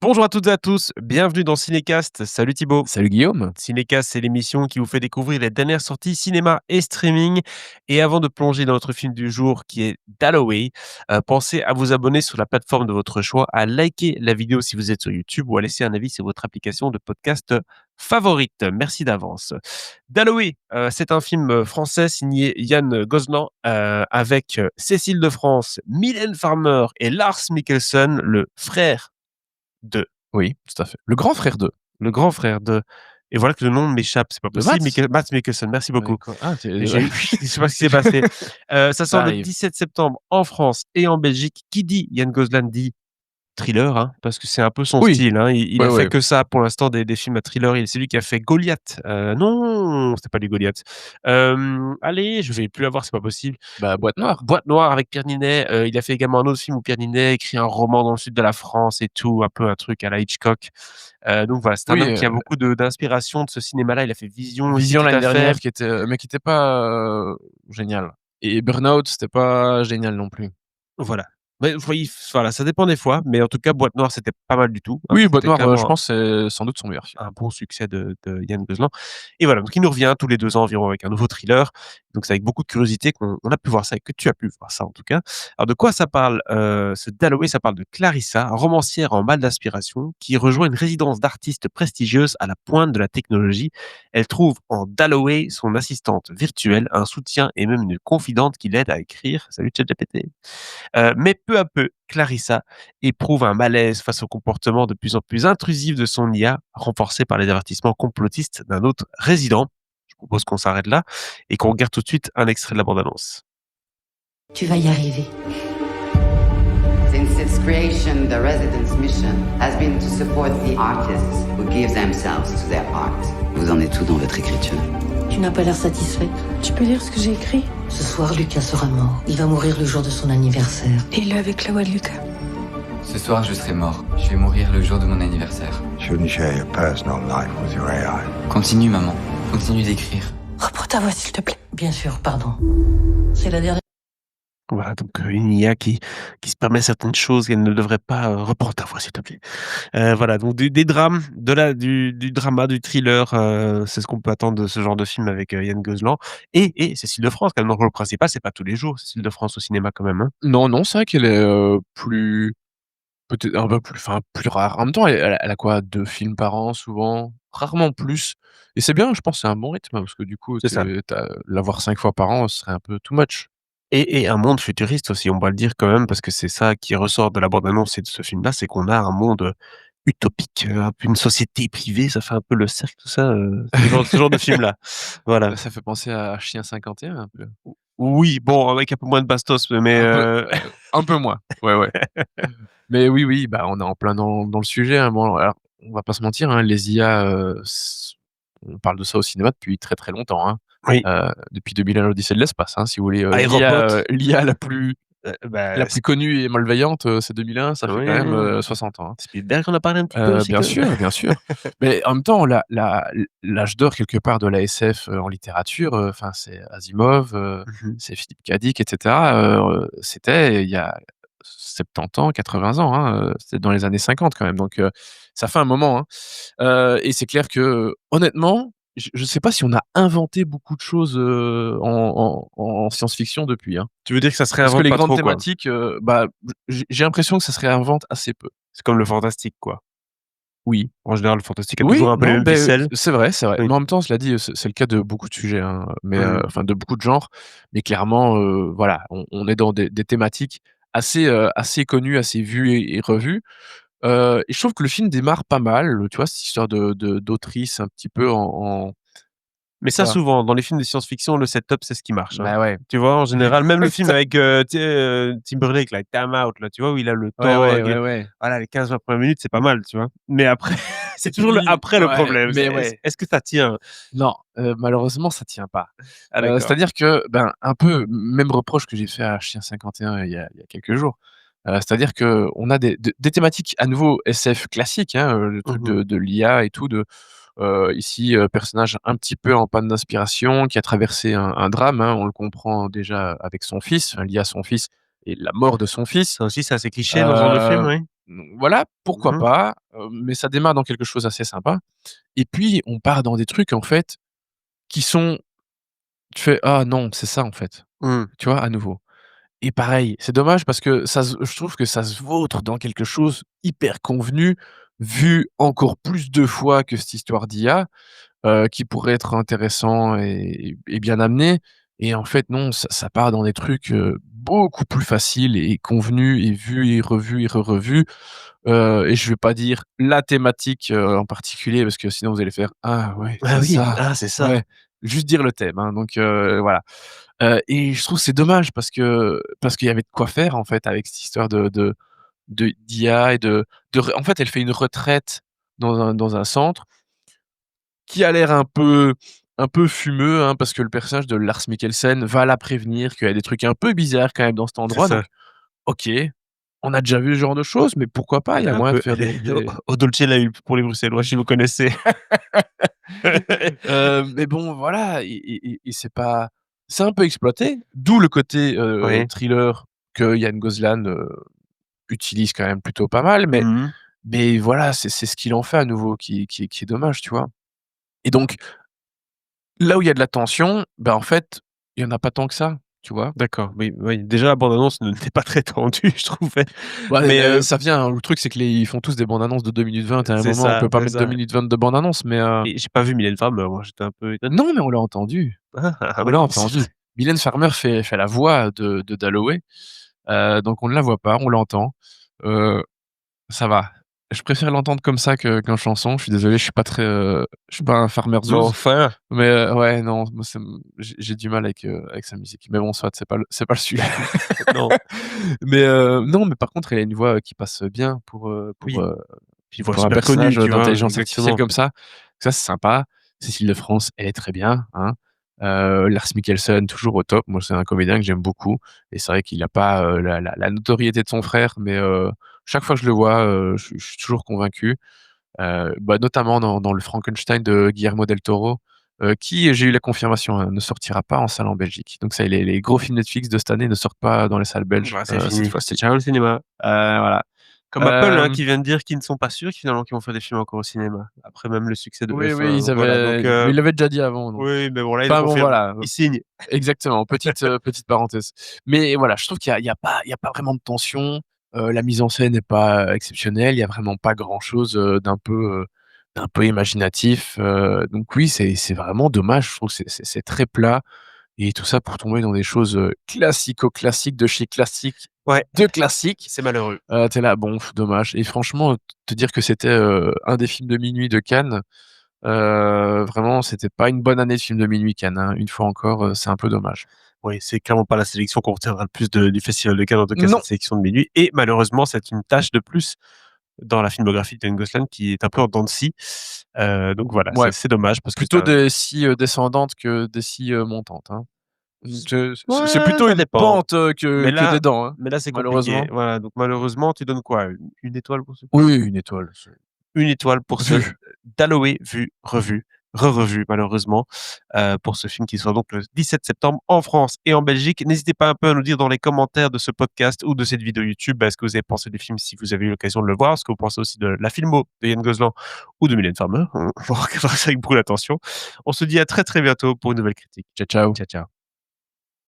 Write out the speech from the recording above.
Bonjour à toutes et à tous, bienvenue dans Cinécast. Salut Thibaut. Salut Guillaume. Cinécast, c'est l'émission qui vous fait découvrir les dernières sorties cinéma et streaming. Et avant de plonger dans notre film du jour qui est Dalloway, pensez à vous abonner sur la plateforme de votre choix, à liker la vidéo si vous êtes sur YouTube ou à laisser un avis sur votre application de podcast favorite. Merci d'avance. Dalloway, c'est un film français signé Yann Gozlan avec Cécile de France, Mylène Farmer et Lars Mikkelsen, le frère de Oui, tout à fait. Le grand frère de le grand frère de et voilà que le nom m'échappe, c'est pas Mats? possible. Mads Mikkelsen, merci beaucoup. D'accord. Ah, tu J'ai eu je sais pas ce qui s'est passé. Ça ça sort le arrive. 17 septembre en France et en Belgique. Qui dit Yann Gozlan dit thriller, hein, parce que c'est un peu son Oui, style, hein. Il ouais, a fait ouais. que ça pour l'instant des films à thriller. C'est lui qui a fait Goliath. Non, c'était pas lui Goliath. Allez, je vais plus l'avoir, c'est pas possible. Bah, Boîte Noire. Boîte noire avec Pierre Ninet, il a fait également un autre film où Pierre Ninet écrit un roman dans le sud de la France et tout, un peu un truc à la Hitchcock. Donc voilà, c'est un Oui, homme qui a beaucoup d'inspiration de ce cinéma-là. Il a fait Vision aussi, Vision toute l'année affaire. dernière qui était, mais qui était pas, génial et Burnout, c'était pas génial non plus. Voilà. Mais vous voyez, voilà, ça dépend des fois, mais en tout cas, Boîte noire, c'était pas mal du tout, hein. Oui, Boîte C'était Noire, je clairement pense que c'est sans doute son meilleur film. un bon succès de Yann Gozlan. Et voilà, donc il nous revient tous les 2 ans environ avec un nouveau thriller. Donc c'est avec beaucoup de curiosité qu'on a pu voir ça et que tu as pu voir ça en tout cas. Alors de quoi ça parle, ce Dalloway? Ça parle de Clarissa, romancière en mal d'inspiration qui rejoint une résidence d'artistes prestigieuse à la pointe de la technologie. Elle trouve en Dalloway son assistante virtuelle, un soutien et même une confidente qui l'aide à écrire. Salut ChatGPT. Mais peu à peu, Clarissa éprouve un malaise face au comportement de plus en plus intrusif de son IA, renforcé par les avertissements complotistes d'un autre résident. Je propose qu'on s'arrête là et qu'on regarde tout de suite un extrait de la bande-annonce. Tu vas y arriver. Since its creation, the residence mission has been to support the artists who give themselves to their art. Vous en êtes où dans votre écriture? Tu n'as pas l'air satisfaite. Tu peux lire ce que j'ai écrit? Ce soir, Lucas sera mort. Il va mourir le jour de son anniversaire. Et le avec la voix de Lucas. Ce soir, je serai mort. Je vais mourir le jour de mon anniversaire. Shouldn't share your personal life with your AI. Continue, maman. Continue d'écrire. Reprends ta voix, s'il te plaît. Bien sûr, pardon. C'est la dernière. Voilà, donc une IA qui se permet certaines choses qu'elle ne devrait pas, reprendre ta voix s'il te plaît. Voilà, donc des drames, du drama, du thriller, c'est ce qu'on peut attendre de ce genre de film avec, Yann Gozlan et Cécile de France, quand même, dans le rôle principal. C'est pas tous les jours Cécile de France au cinéma quand même, hein? Non, non, c'est vrai qu'elle est, plus peut-être un peu plus enfin, plus rare. En même temps, elle a quoi? 2 films par an souvent? Rarement plus et c'est bien, je pense, c'est un bon rythme parce que du coup, C'est ça. la voir 5 fois par an, ce serait un peu too much. Et un monde futuriste aussi, on va le dire quand même, parce que c'est ça qui ressort de la bande annonce et de ce film-là, c'est qu'on a un monde, utopique, un peu une société privée, ça fait un peu le cercle tout ça, ce genre de film-là. Voilà. Ça fait penser à Chien 51 un peu. Oui, bon, avec un peu moins de bastos, mais Un peu moins, ouais, ouais. Mais oui, oui, bah, on est en plein dans le sujet, hein. Bon, alors, on va pas se mentir, hein, les IA, on parle de ça au cinéma depuis très, très longtemps, hein. oui, Depuis 2001 l'Odyssée de l'espace, hein, si vous voulez, iRobot, l'IA bah, la plus connue et malveillante, c'est 2001, ça fait oui, quand même, 60 ans, hein. Spielberg en a parlé un petit peu aussi Bien que sûr, bien sûr. Mais en même temps, l'âge d'or quelque part de la SF, en littérature, enfin, c'est Asimov, mmh c'est Philippe K. Dick et cetera, c'était il y a 70 ans, 80 ans, hein, c'était dans les années 50 quand même, donc ça fait un moment, hein. Et c'est clair que, honnêtement, je sais pas si on a inventé beaucoup de choses, en science-fiction depuis, hein. Tu veux dire que ça se Parce que réinvente les pas grandes trop, quoi? thématiques, bah, j'ai l'impression que ça se réinvente assez peu. C'est comme le fantastique, quoi. Oui. En général, le fantastique a toujours Oui, un peu les non, mêmes beh, ficelles. c'est vrai, c'est vrai. Oui. Mais en même temps, cela dit, c'est le cas de beaucoup de sujets, hein, mais Mmh. enfin de beaucoup de genres. Mais clairement, voilà, on est dans des thématiques assez connues, assez vues et revues. Et je trouve que le film démarre pas mal, tu vois? Cette histoire d'autrice un petit peu en Mais ça, quoi? souvent, dans les films de science-fiction, le setup, c'est ce qui marche, hein. Bah, ouais. Tu vois, en général, même le film avec, tu sais, Timberlake, là, Time Out, là, tu vois, où il a le Ouais, ouais, tog, ouais, ouais. voilà, les 15-20 premières minutes, c'est pas mal, tu vois? Mais après, c'est toujours le Oui, après le ouais, problème. mais Est-ce ouais. est-ce que ça tient? Non, malheureusement, ça tient pas. Ah d'accord. C'est-à-dire que, ben, un peu même reproche que j'ai fait à Chien 51 il y a quelques jours. C'est-à-dire qu'on a des thématiques à nouveau SF classiques, hein, le truc Mmh. de l'IA et tout, ici, personnage un petit peu en panne d'inspiration, qui a traversé un drame, hein, on le comprend déjà avec son fils, enfin, lié à son fils et la mort de son fils. Ça aussi, c'est assez cliché dans ce genre de film, Heu oui. Donc voilà, pourquoi Mmh. pas, mais ça démarre dans quelque chose d'assez sympa et puis on part dans des trucs, en fait, qui sont tu fais: «Ah non, c'est ça, en fait», Mmh. tu vois? À nouveau et pareil, c'est dommage parce que je trouve que ça se vautre dans quelque chose hyper convenu, vu encore plus de fois que cette histoire d'IA, qui pourrait être intéressant et bien amené et en fait non, ça part dans des trucs, beaucoup plus faciles et convenus et vus et revus et re-revus, et je vais pas dire la thématique, en particulier parce que sinon vous allez faire: «Ah ouais, Ah c'est oui, ça, ah c'est ça. ouais». Juste dire le thème, hein, donc voilà, et je trouve que c'est dommage parce qu'il y avait de quoi faire en fait avec cette histoire de d'IA et en fait, elle fait une retraite dans un centre qui a l'air un peu fumeux, hein, parce que le personnage de Lars Mikkelsen va la prévenir qu'il y a des trucs un peu bizarres quand même dans cet C'est endroit donc ça. OK, on a déjà vu ce genre de choses, mais pourquoi pas? Il y a Un moyen de peu faire des au Dolce la Hulpe pour les Bruxellois, si vous connaissez. mais bon voilà et c'est un peu exploité, d'où le côté, Oui. thriller que Yann Gozlan, utilise quand même plutôt pas mal, mais Mmh mh. voilà, c'est ce qu'il en fait à nouveau qui est dommage, tu vois? Et donc là où il y a de la tension, bah, en fait, il y en a pas tant que ça, tu vois? D'accord, oui, oui. Déjà la bande annonce n'était pas très tendue, je trouvais. Ouais, Mais, ça vient, hein, le truc c'est que ils font tous des bandes annonces de 2 minutes 20 à un c'est moment, on ça, peut pas c'est mettre 2 ça. minutes 20 de bande annonce, mais Et j'ai pas vu Mylène Farmer, moi j'étais un peu étonné. non, mais on l'a entendu, Ah on l'a oui, c'est vrai. entendu. Mylène Farmer fait la voix de Dalloway, donc on ne la voit pas, on l'entend, heu, ça va. Je préfère l'entendre comme ça qu'en chanson, je suis désolé, je suis pas un Farmer Mais Zouz, enfin! mais ouais, non, moi ça me j'ai du mal avec sa musique, mais bon soit, c'est pas le sujet. Non. Mais non, mais par contre, elle a une voix, qui passe bien Oui, puis une voix pour un super connue, personnage, tu vois? d'intelligence artificielle Exactement. comme ça. Ça, c'est sympa. Cécile de France, elle est très bien, hein. Lars Mikkelsen, toujours au top. Moi, c'est un comédien que j'aime beaucoup et c'est vrai qu'il a pas, la notoriété de son frère, mais chaque fois que je le vois, je suis toujours convaincu. Bah, notamment dans le Frankenstein de Guillermo del Toro, qui, j'ai eu la confirmation, hein, ne sortira pas en salle en Belgique. Donc ça, les gros films Netflix de cette année ne sortent pas dans les salles belges, Bah, c'est cette fini. fois-ci. Ciao le cinéma. Voilà. Comme Apple, hein, Hem, qui vient de dire qu'ils ne sont pas sûrs, qui finalement qui vont faire des films encore au cinéma. Après même le succès de oui, oui, F1, ils donc voilà, donc avaient mais ils l'avaient déjà dit avant, donc oui, mais bon là, ils le enfin bon, confirment. voilà, Ils signent. exactement, petite parenthèse. Mais voilà, je trouve qu'il y a pas vraiment de tension, la mise en scène n'est pas exceptionnelle, il y a vraiment pas grand chose, d'un peu imaginatif, donc oui, c'est vraiment dommage. Je trouve que c'est très plat et tout ça pour tomber dans des choses, classico-classiques de chez classique Ouais, de classique. c'est malheureux. Tu là: «Bon, dommage» et franchement, te dire que c'était, un des films de minuit de Cannes, vraiment, c'était pas une bonne année de film de minuit Cannes, hein. Une fois encore, c'est un peu dommage. Oui, c'est clairement pas la sélection qu'on retiendra le plus du festival de Cannes, en tout cas Non! cette sélection de minuit et malheureusement, c'est une tâche de plus dans la filmographie de Ryan Gosling qui est un peu en dents de scie. Donc voilà, Ouais, c'est dommage parce que plutôt ça des scies, descendantes que des scies, montantes, hein. C'est ouais, plutôt ça une dépend. pente, que Mais que là des dents, hein, mais là, c'est compliqué. malheureusement. Voilà, donc malheureusement, tu donnes quoi? Une étoile pour ce Oui, oui, une étoile, c'est 1 étoile pour ce vu. Dalloway vu, revu, re-revu malheureusement, pour ce film qui sort donc le 17 septembre en France et en Belgique. N'hésitez pas un peu à nous dire dans les commentaires de ce podcast ou de cette vidéo YouTube, ce que vous avez pensé du film si vous avez eu l'occasion de le voir, ce que vous pensez aussi de la filmo de Yann Gozlan ou de Mylène Farmer. On regardera ça avec beaucoup d'attention. On se dit à très, très bientôt pour une nouvelle critique. Ciao, ciao. Ciao, ciao.